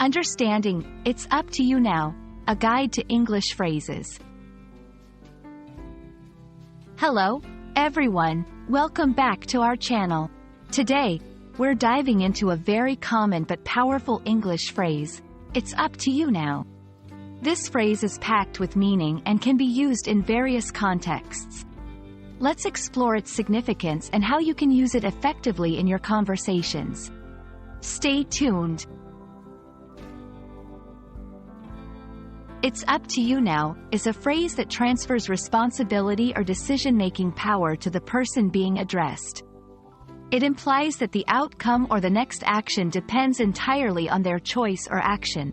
Understanding, it's up to you now, a guide to English phrases. Hello, everyone, welcome back to our channel. Today, we're diving into a very common but powerful English phrase, it's up to you now. This phrase is packed with meaning and can be used in various contexts. Let's explore its significance and how you can use it effectively in your conversations. Stay tuned. It's up to you now is a phrase that transfers responsibility or decision-making power to the person being addressed. It implies that the outcome or the next action depends entirely on their choice or action.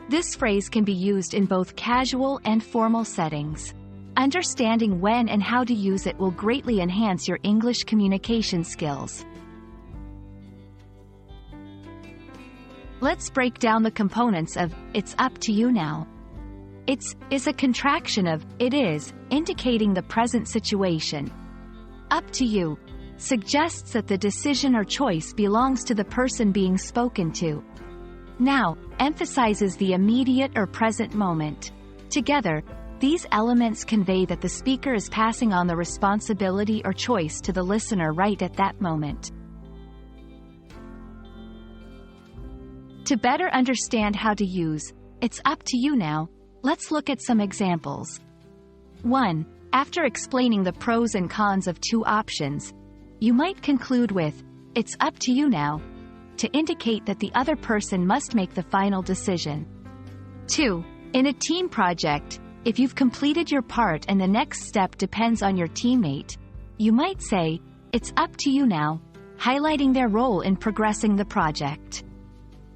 This phrase can be used in both casual and formal settings. Understanding when and how to use it will greatly enhance your English communication skills. Let's break down the components of "it's up to you now." It's is a contraction of it is, indicating the present situation. Up to you suggests that the decision or choice belongs to the person being spoken to. Now emphasizes the immediate or present moment. Together, these elements convey that the speaker is passing on the responsibility or choice to the listener right at that moment. To better understand how to use "it's up to you now," let's look at some examples. 1. After explaining the pros and cons of two options, you might conclude with, "It's up to you now," to indicate that the other person must make the final decision. 2. In a team project, if you've completed your part and the next step depends on your teammate, you might say, "It's up to you now," highlighting their role in progressing the project.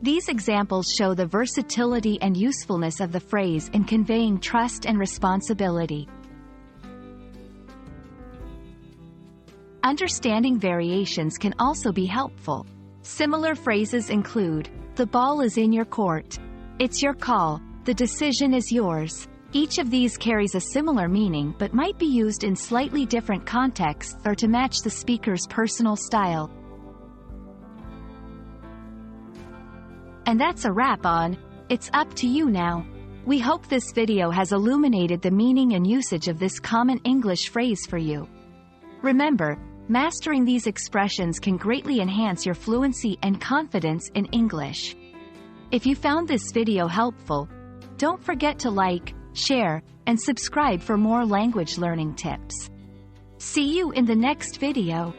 These examples show the versatility and usefulness of the phrase in conveying trust and responsibility. Understanding variations can also be helpful. Similar phrases include, "The ball is in your court," "It's your call," "The decision is yours." Each of these carries a similar meaning but might be used in slightly different contexts or to match the speaker's personal style. And that's a wrap on "It's Up to You Now." We hope this video has illuminated the meaning and usage of this common English phrase for you. Remember, mastering these expressions can greatly enhance your fluency and confidence in English. If you found this video helpful, don't forget to like, share, and subscribe for more language learning tips. See you in the next video.